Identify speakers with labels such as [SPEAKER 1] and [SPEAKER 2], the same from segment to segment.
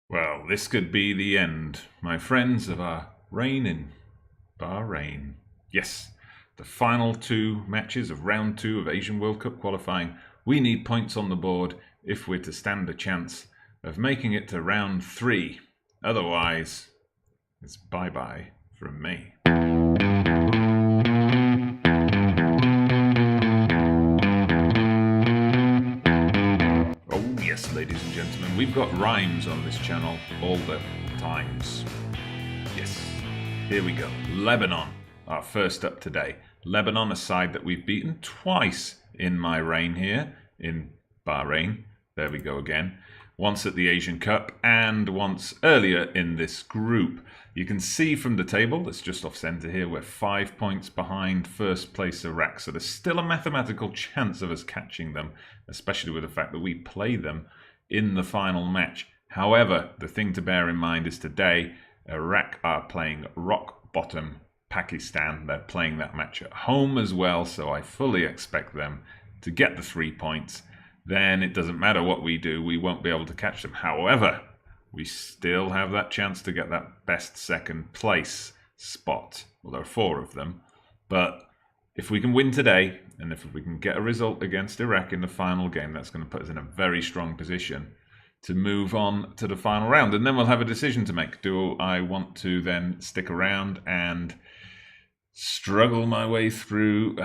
[SPEAKER 1] Well, this could be the end, my friends, of our reign in Bahrain. Yes, the final two matches of round 2 of Asian World Cup qualifying. We need points on the board if we're to stand a chance of making it to round 3. Otherwise, it's bye-bye from me. Oh yes, ladies and gentlemen, we've got rhymes on this channel all the times. Yes, here we go. Lebanon, our first up today. Lebanon, a side that we've beaten twice in my reign here in Bahrain. There we go again. Once at the Asian Cup and once earlier in this group. You can see from the table that's just off centre here, we're 5 points behind first place Iraq. So there's still a mathematical chance of us catching them, especially with the fact that we play them in the final match. However, the thing to bear in mind is today, Iraq are playing rock bottom Pakistan. They're playing that match at home as well, so I fully expect them to get the 3 points. Then it doesn't matter what we do, we won't be able to catch them. However, we still have that chance to get that best second place spot. Well, there are 4 of them. But if we can win today, and if we can get a result against Iraq in the final game, that's going to put us in a very strong position to move on to the final round. And then we'll have a decision to make. Do I want to then stick around and struggle my way through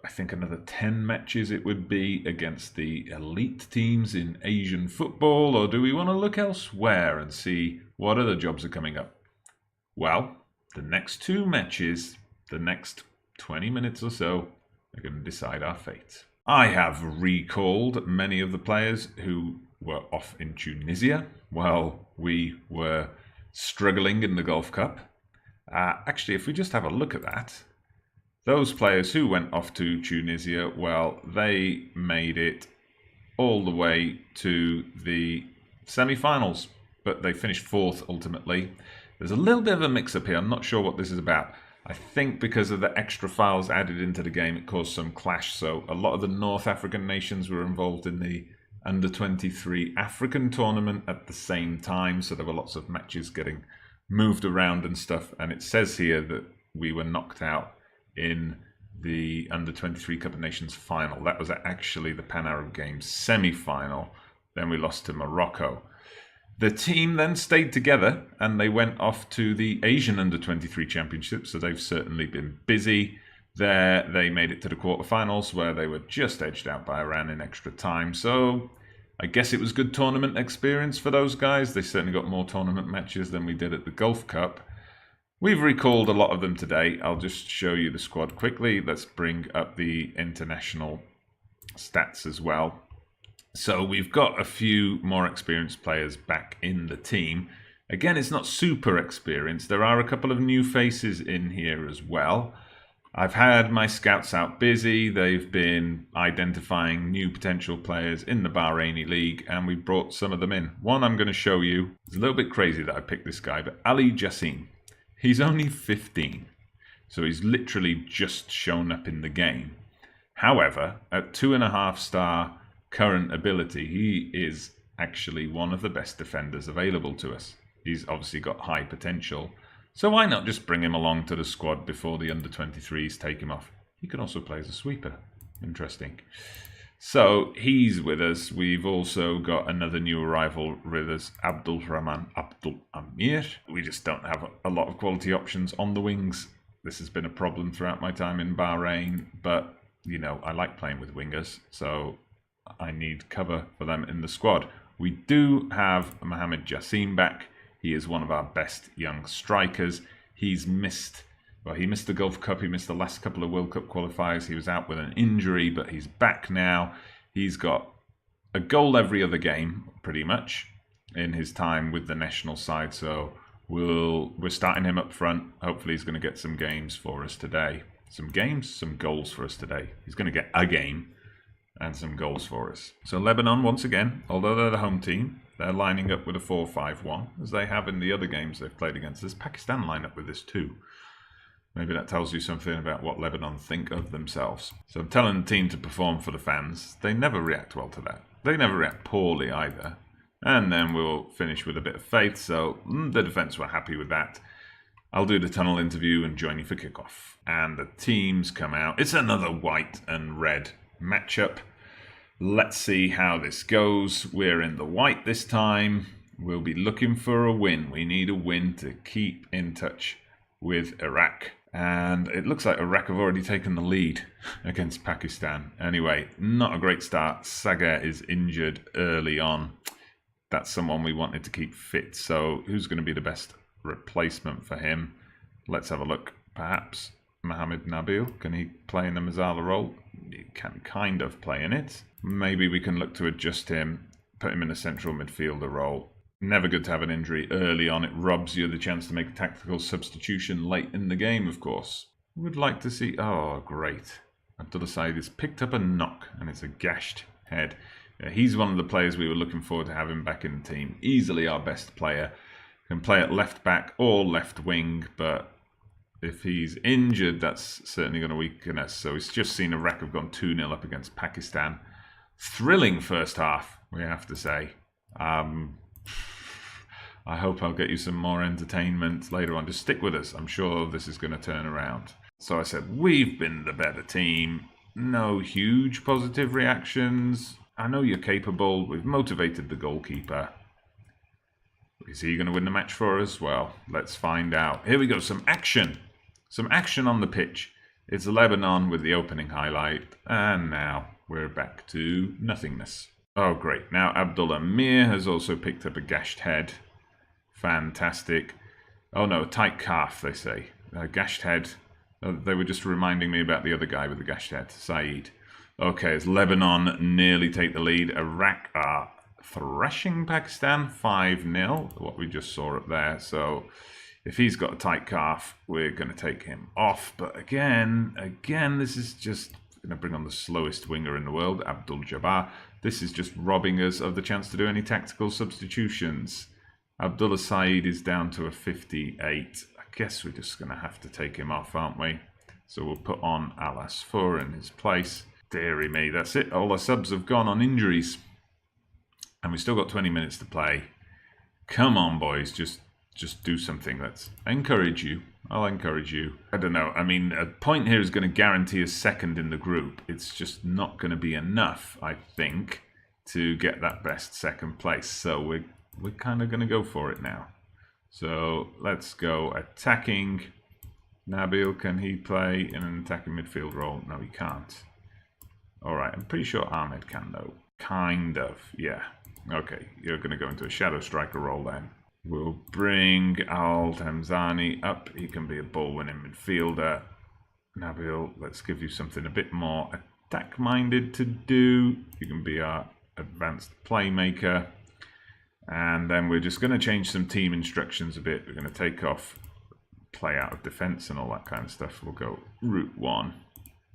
[SPEAKER 1] I think another 10 matches it would be against the elite teams in Asian football, or do we want to look elsewhere and see what other jobs are coming up? Well, the next 2 matches, the next 20 minutes or so, are going to decide our fate. I have recalled many of the players who were off in Tunisia while we were struggling in the Gulf Cup. Actually, if we just have a look at that, those players who went off to Tunisia, well, they made it all the way to the semi-finals, but they finished 4th ultimately. There's a little bit of a mix-up here. I'm not sure what this is about. I think because of the extra files added into the game, it caused some clash. So a lot of the North African nations were involved in the Under-23 African tournament at the same time. So there were lots of matches getting moved around and stuff. And it says here that we were knocked out in the Under-23 Cup of Nations final. That was actually the Pan-Arab Games semi-final. Then we lost to Morocco. The team then stayed together and they went off to the Asian Under-23 Championship, so they've certainly been busy. There they made it to the quarterfinals where they were just edged out by Iran in extra time. So I guess it was good tournament experience for those guys. They certainly got more tournament matches than we did at the Gulf Cup. We've recalled a lot of them today. I'll just show you the squad quickly. Let's bring up the international stats as well. So we've got a few more experienced players back in the team. Again, it's not super experienced. There are a couple of new faces in here as well. I've had my scouts out busy. They've been identifying new potential players in the Bahraini League, and we brought some of them in. One I'm going to show you. It's a little bit crazy that I picked this guy, but Ali Jassim. He's only 15, so he's literally just shown up in the game. However, at 2.5-star current ability, he is actually one of the best defenders available to us. He's obviously got high potential, so why not just bring him along to the squad before the Under-23s take him off? He can also play as a sweeper. Interesting. So he's with us. We've also got another new arrival with us, Abdul Rahman Abdul Amir. We just don't have a lot of quality options on the wings. This has been a problem throughout my time in Bahrain, but you know, I like playing with wingers, so I need cover for them in the squad. We do have Mohamed Jassim back. He is one of our best young strikers. He missed the Gulf Cup. He missed the last couple of World Cup qualifiers. He was out with an injury, but he's back now. He's got a goal every other game, pretty much, in his time with the national side. So we're starting him up front. Hopefully he's going to get some games for us today. Some goals for us today. He's going to get a game and some goals for us. So Lebanon, once again, although they're the home team, they're lining up with a 4-5-1, as they have in the other games they've played against us. Pakistan line up with this too. Maybe that tells you something about what Lebanon think of themselves. So I'm telling the team to perform for the fans. They never react well to that. They never react poorly either. And then we'll finish with a bit of faith. So the defense were happy with that. I'll do the tunnel interview and join you for kickoff. And the teams come out. It's another white and red matchup. Let's see how this goes. We're in the white this time. We'll be looking for a win. We need a win to keep in touch with Iraq. And it looks like Iraq have already taken the lead against Pakistan. Anyway, not a great start. Sagar is injured early on. That's someone we wanted to keep fit. So who's going to be the best replacement for him? Let's have a look. Perhaps Mohammed Nabil. Can he play in the Mazzala role? He can kind of play in it. Maybe we can look to adjust him, put him in a central midfielder role. Never good to have an injury early on. It robs you of the chance to make a tactical substitution late in the game, of course. Would like to see... Oh, great. Abdullah Said has picked up a knock, and it's a gashed head. Yeah, he's one of the players we were looking forward to having back in the team. Easily our best player. Can play at left back or left wing, but if he's injured, that's certainly going to weaken us. So he's just seen Iraq have gone 2-0 up against Pakistan. Thrilling first half, we have to say. I hope I'll get you some more entertainment later on. Just stick with us. I'm sure this is going to turn around. So I said, we've been the better team. No huge positive reactions. I know you're capable. We've motivated the goalkeeper. Is he going to win the match for us? Well, let's find out. Here we go. Some action. Some action on the pitch. It's Lebanon with the opening highlight. And now we're back to nothingness. Oh, great. Now Abdullah Mir has also picked up a gashed head. Fantastic. Oh no, a tight calf, they say. Gashed head. They were just reminding me about the other guy with the gashed head, Saeed. Okay, as Lebanon nearly take the lead. Iraq are thrashing Pakistan 5-0, what we just saw up there. So if he's got a tight calf, we're going to take him off. But again, this is just going to bring on the slowest winger in the world, Abdul Jabbar. This is just robbing us of the chance to do any tactical substitutions. Abdullah Said is down to a 58. I guess we're just going to have to take him off, aren't we? So we'll put on Al Asfour in his place. Deary me, that's it. All our subs have gone on injuries. And we've still got 20 minutes to play. Come on, boys, just do something. Let's encourage you. I'll encourage you. I don't know. I mean, a point here is going to guarantee us second in the group. It's just not going to be enough, I think, to get that best second place. So we're kind of going to go for it now. So let's go attacking. Nabil, can he play in an attacking midfield role? No, he can't. All right, I'm pretty sure Ahmed can, though. Kind of, yeah. Okay, you're going to go into a shadow striker role then. We'll bring Al Tamzani up. He can be a ball-winning midfielder. Nabil, let's give you something a bit more attack-minded to do. You can be our advanced playmaker. And then we're just going to change some team instructions a bit. We're going to take off play out of defense and all that kind of stuff. We'll go route 1.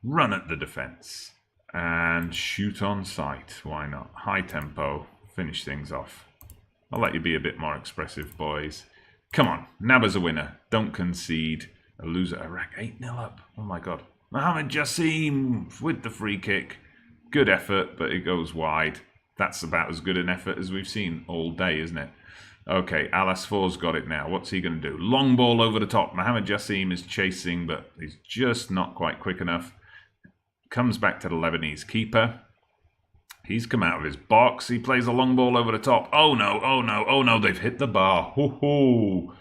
[SPEAKER 1] Run at the defense. And shoot on sight. Why not? High tempo. Finish things off. I'll let you be a bit more expressive, boys. Come on. Naba's a winner. Don't concede. A loser. Iraq 8-0 up. Oh my god. Mohammed Jassim with the free kick. Good effort, but it goes wide. That's about as good an effort as we've seen all day, isn't it? Okay, Al Asfour's got it now. What's he going to do? Long ball over the top. Mohammed Jassim is chasing, but he's just not quite quick enough. Comes back to the Lebanese keeper. He's come out of his box. He plays a long ball over the top. Oh no, oh no, oh no, they've hit the bar. Hoo-hoo.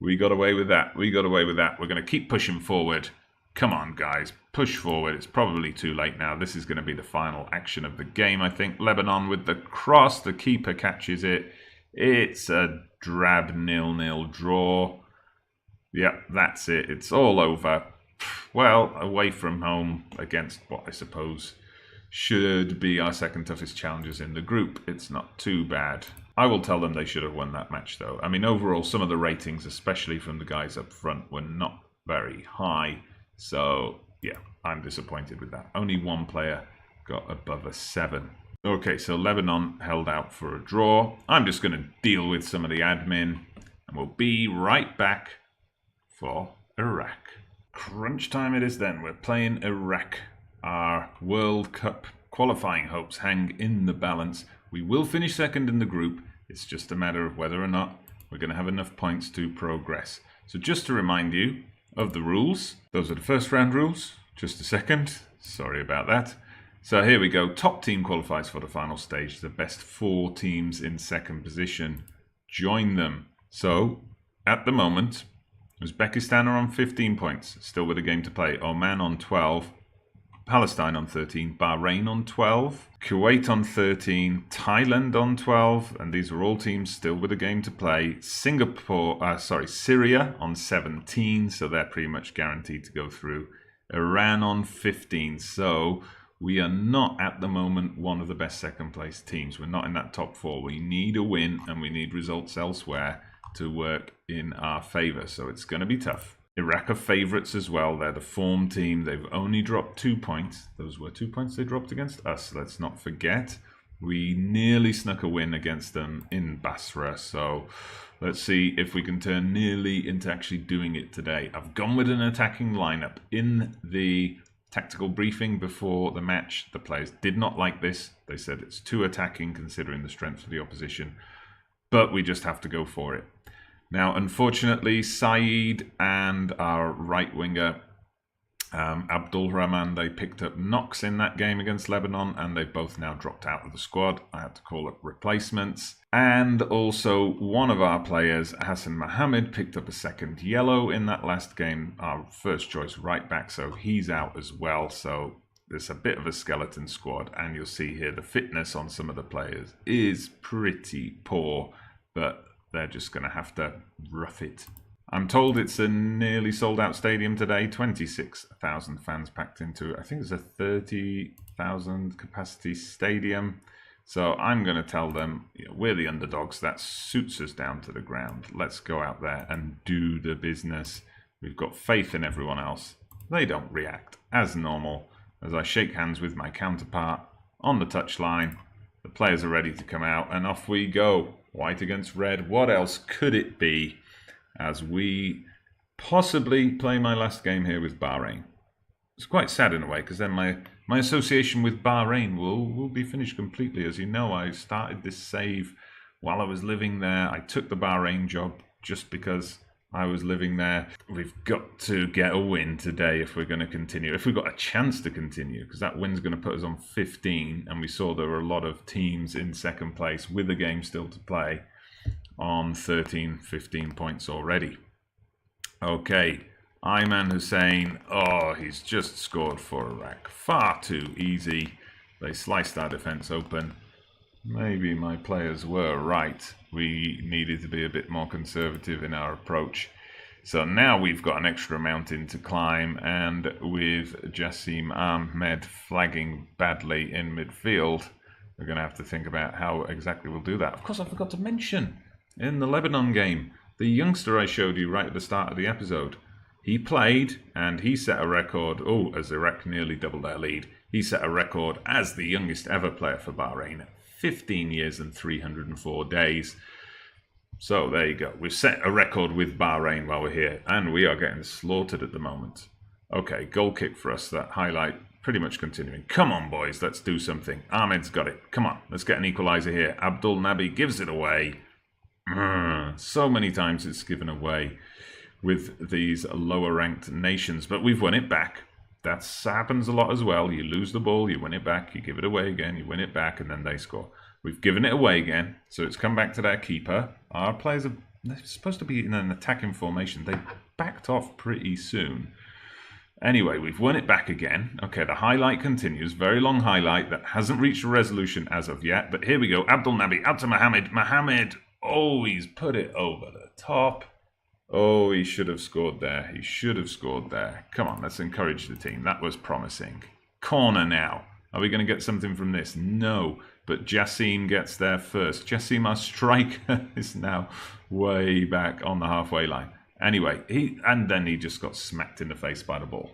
[SPEAKER 1] We got away with that. We got away with that. We're going to keep pushing forward. Come on, guys. Push forward. It's probably too late now. This is going to be the final action of the game, I think. Lebanon with the cross. The keeper catches it. It's a drab 0-0 draw. Yep, that's it. It's all over. Well, away from home against what I suppose should be our second toughest challengers in the group. It's not too bad. I will tell them they should have won that match, though. I mean, overall, some of the ratings, especially from the guys up front, were not very high. So, yeah, I'm disappointed with that. Only one player got above a 7. Okay, so Lebanon held out for a draw. I'm just going to deal with some of the admin, and we'll be right back for Iraq. Crunch time it is then. We're playing Iraq. Our World Cup qualifying hopes hang in the balance. We will finish second in the group, It's just a matter of whether or not we're going to have enough points to progress. So just to remind you of the rules, those are the first round rules. Just a second, sorry about that. So here we go. Top team qualifies for the final stage. The best 4 teams in second position join them. So at the moment, Uzbekistan are on 15 points, still with a game to play. Oman on 12, Palestine on 13, Bahrain on 12, Kuwait on 13, Thailand on 12, and these are all teams still with a game to play. Syria on 17, so they're pretty much guaranteed to go through. Iran on 15, so we are not at the moment one of the best second place teams. We're not in that top 4. We need a win and we need results elsewhere to work in our favour, so it's going to be tough. Iraq are favourites as well. They're the form team. They've only dropped 2 points. Those were 2 points they dropped against us. Let's not forget. We nearly snuck a win against them in Basra, so let's see if we can turn nearly into actually doing it today. I've gone with an attacking lineup. In the tactical briefing before the match, the players did not like this. They said it's too attacking considering the strength of the opposition, but we just have to go for it. Now, unfortunately, Saeed and our right winger, Abdul Rahman, they picked up knocks in that game against Lebanon, and they've both now dropped out of the squad. I had to call up replacements. And also, one of our players, Hassan Mohammed, picked up a second yellow in that last game, our first choice right back, so he's out as well. So there's a bit of a skeleton squad, and you'll see here the fitness on some of the players is pretty poor, but they're just going to have to rough it. I'm told it's a nearly sold out stadium today. 26,000 fans packed into it. I think it's a 30,000 capacity stadium. So I'm going to tell them, we're the underdogs. That suits us down to the ground. Let's go out there and do the business. We've got faith in everyone else. They don't react as normal as I shake hands with my counterpart on the touchline. The players are ready to come out and off we go. White against red. What else could it be as we possibly play my last game here with Bahrain? It's quite sad in a way because then my association with Bahrain will be finished completely. As you know, I started this save while I was living there. I took the Bahrain job just because I was living there. We've got to get a win today if we're going to continue. If we've got a chance to continue, because that win's going to put us on 15, and we saw there were a lot of teams in second place with a game still to play on 13, 15 points already. Okay, Ayman Hussein, oh, he's just scored for Iraq. Far too easy. They sliced our defence open. Maybe my players were right. We needed to be a bit more conservative in our approach. So now we've got an extra mountain to climb, and with Jassim Ahmed flagging badly in midfield, we're going to have to think about how exactly we'll do that. Of course, I forgot to mention, in the Lebanon game, the youngster I showed you right at the start of the episode, he played and he set a record, as Iraq nearly doubled their lead, he set a record as the youngest ever player for Bahrain. 15 years and 304 days. So there you go. We've set a record with Bahrain while we're here, and we are getting slaughtered at the moment. Okay, goal kick for us. That highlight pretty much continuing. Come on, boys, let's do something. Ahmed's got it. Come on, let's get an equaliser here. Abdul Nabi gives it away. So many times it's given away with these lower ranked nations, but we've won it back. That happens a lot as well. You lose the ball, you win it back, you give it away again, you win it back, and then they score. We've given it away again, so it's come back to their keeper. Our players they're supposed to be in an attacking formation. They backed off pretty soon. Anyway, we've won it back again. Okay, the highlight continues. Very long highlight that hasn't reached a resolution as of yet, but here we go. Abdul Nabi out to Mohammed. Mohammed, he's put it over the top. Oh, he should have scored there. He should have scored there. Come on, let's encourage the team. That was promising. Corner now. Are we going to get something from this? No, but Jassim gets there first. Jassim, our striker, is now way back on the halfway line. Anyway, then he just got smacked in the face by the ball.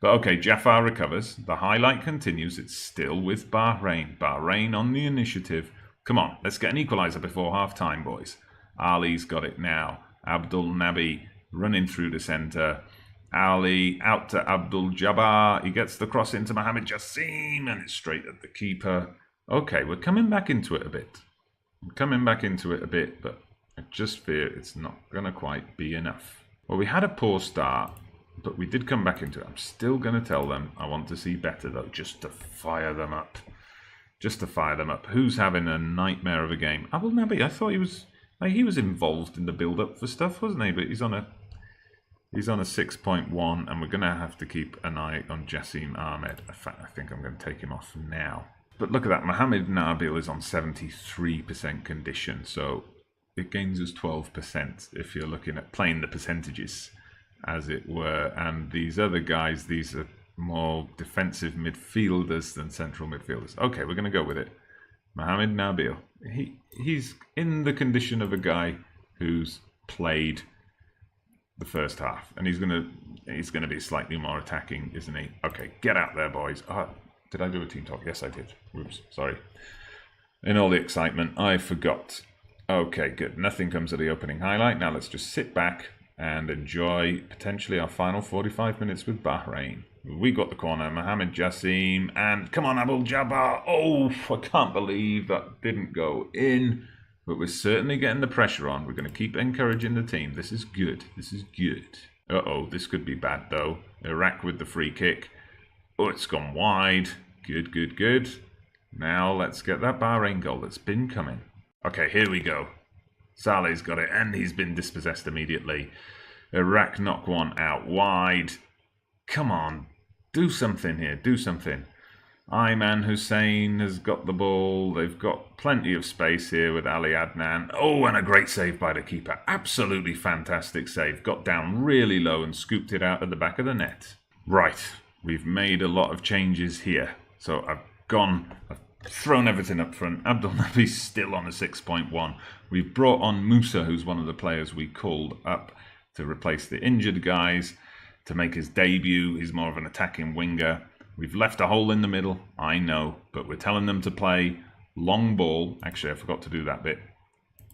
[SPEAKER 1] But okay, Jafar recovers. The highlight continues. It's still with Bahrain. Bahrain on the initiative. Come on, let's get an equaliser before half-time, boys. Ali's got it now. Abdul Nabi running through the centre. Ali out to Abdul Jabbar. He gets the cross into Mohammed Jassim, and it's straight at the keeper. Okay, we're coming back into it a bit. I'm coming back into it a bit, but I just fear it's not going to quite be enough. Well, we had a poor start, but we did come back into it. I'm still going to tell them I want to see better, though, just to fire them up. Just to fire them up. Who's having a nightmare of a game? Abel Nabi, I thought he was involved in the build-up for stuff, wasn't he? But he's on a 6.1, and we're going to have to keep an eye on Jassim Ahmed. In fact, I think I'm going to take him off now. But look at that, Mohamed Nabil is on 73% condition, so it gains us 12% if you're looking at playing the percentages, as it were. And these other guys, these are more defensive midfielders than central midfielders. Okay, we're going to go with it. Mohamed Nabil, he's in the condition of a guy who's played the first half, and he's gonna be slightly more attacking, isn't he? Okay, get out there, boys. Did I do a team talk? Yes, I did. Whoops, sorry. In all the excitement, I forgot. Okay, good. Nothing comes of the opening highlight. Now let's just sit back and enjoy potentially our final 45 minutes with Bahrain. We got the corner, Mohamed Jassim, and come on, Abul Jabbar. Oh, I can't believe that didn't go in. But we're certainly getting the pressure on. We're going to keep encouraging the team. This is good. This is good. Uh-oh, this could be bad, though. Iraq with the free kick. Oh, it's gone wide. Good, good, good. Now let's get that Bahrain goal that's been coming. Okay, here we go. Saleh's got it, and he's been dispossessed immediately. Iraq knock one out wide. Come on, do something here. Do something. Ayman Hussein has got the ball. They've got plenty of space here with Ali Adnan. Oh, and a great save by the keeper. Absolutely fantastic save. Got down really low and scooped it out at the back of the net. Right, we've made a lot of changes here. So I've thrown everything up front. Abdul Nabi's still on a 6.1. We've brought on Musa, who's one of the players we called up to replace the injured guys, to make his debut. He's more of an attacking winger. We've left a hole in the middle, I know, but we're telling them to play long ball. Actually, I forgot to do that bit.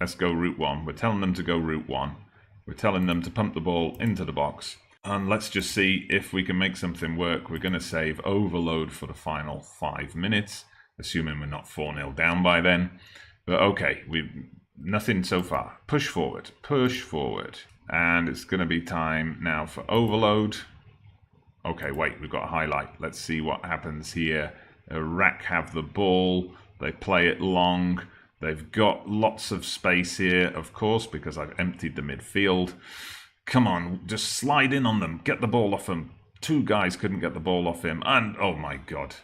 [SPEAKER 1] Let's go route one. We're telling them to go route one. We're telling them to pump the ball into the box. And let's just see if we can make something work. We're going to save overload for the final 5 minutes, assuming we're not 4-0 down by then. But okay, nothing so far. Push forward, push forward. And it's going to be time now for overload. Okay, wait, we've got a highlight. Let's see what happens here. Iraq have the ball. They play it long. They've got lots of space here, of course, because I've emptied the midfield. Come on, just slide in on them. Get the ball off them. 2 guys couldn't get the ball off him. And, oh my God.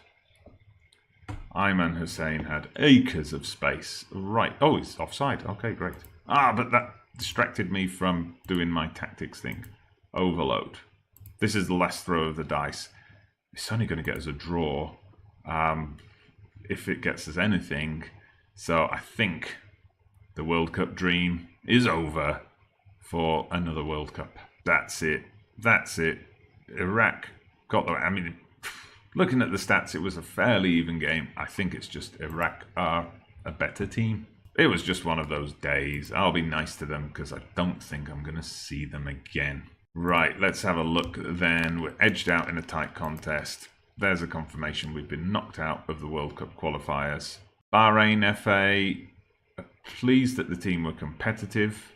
[SPEAKER 1] Ayman Hussein had acres of space. Right. Oh, he's offside. Okay, great. But that distracted me from doing my tactics thing. Overload. This is the last throw of the dice. It's only going to get us a draw if it gets us anything. So I think the World Cup dream is over for another World Cup. That's it. That's it. Iraq got the... I mean, looking at the stats, it was a fairly even game. I think it's just Iraq are a better team. It was just one of those days. I'll be nice to them because I don't think I'm going to see them again. Right, let's have a look then. We're edged out in a tight contest. There's a confirmation we've been knocked out of the World Cup qualifiers. Bahrain FA are pleased that the team were competitive.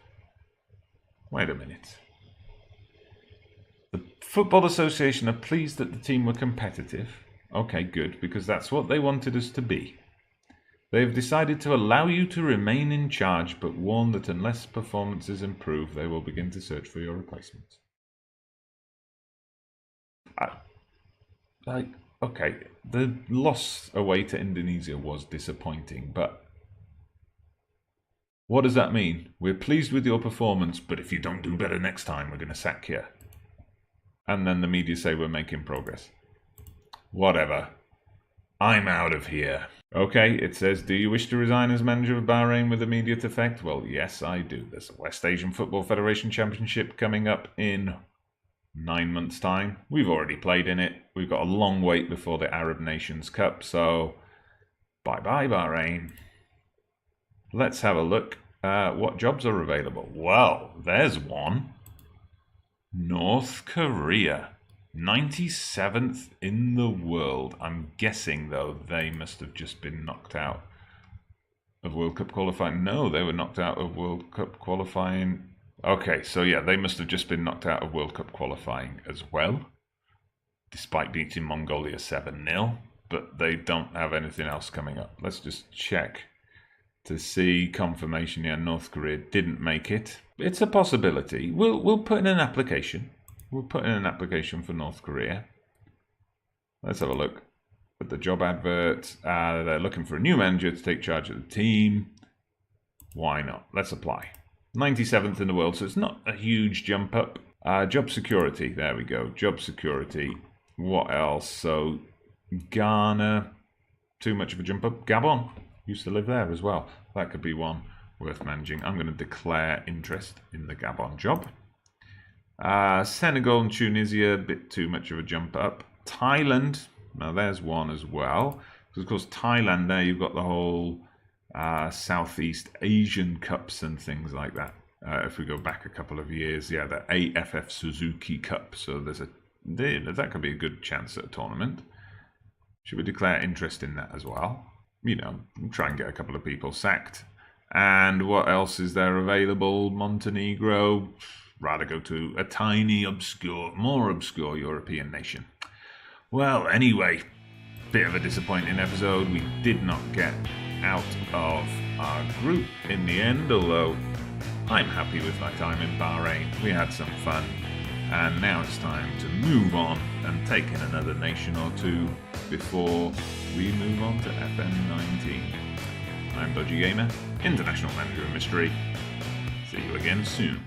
[SPEAKER 1] Wait a minute. The Football Association are pleased that the team were competitive. Okay, good, because that's what they wanted us to be. They have decided to allow you to remain in charge, but warn that unless performances improve, they will begin to search for your replacement. Okay, the loss away to Indonesia was disappointing, but what does that mean? We're pleased with your performance, but if you don't do better next time, we're going to sack you. And then the media say we're making progress. Whatever. I'm out of here. Okay, it says, do you wish to resign as manager of Bahrain with immediate effect? Well, yes, I do. There's a West Asian Football Federation Championship coming up in 9 months' time. We've already played in it. We've got a long wait before the Arab Nations Cup, so bye-bye, Bahrain. Let's have a look at what jobs are available. Well, there's one. North Korea. 97th in the world. I'm guessing, though, they must have just been knocked out of World Cup qualifying. No, they were knocked out of World Cup qualifying. Okay, so yeah, they must have just been knocked out of World Cup qualifying as well, despite beating Mongolia 7-0, but they don't have anything else coming up. Let's just check to see confirmation. Yeah, North Korea didn't make it. It's a possibility. We'll put in an application. We'll put in an application for North Korea. Let's have a look at the job advert. They're looking for a new manager to take charge of the team. Why not? Let's apply. 97th in the world, so it's not a huge jump up. Job security, there we go. Job security. What else? So Ghana, too much of a jump up. Gabon, used to live there as well. That could be one worth managing. I'm going to declare interest in the Gabon job. Senegal and Tunisia, a bit too much of a jump up. Thailand, now there's one as well. Because of course Thailand, there you've got the whole Southeast Asian Cups and things like that. If we go back a couple of years, yeah, the AFF Suzuki Cup. So that could be a good chance at a tournament. Should we declare interest in that as well? You know, try and get a couple of people sacked. And what else is there available? Montenegro. Rather go to a tiny, more obscure European nation. Well, anyway, bit of a disappointing episode. We did not get out of our group in the end, although I'm happy with my time in Bahrain. We had some fun, and now it's time to move on and take in another nation or two before we move on to FM19. I'm Dodgy Gamer, International Manager of Mystery. See you again soon.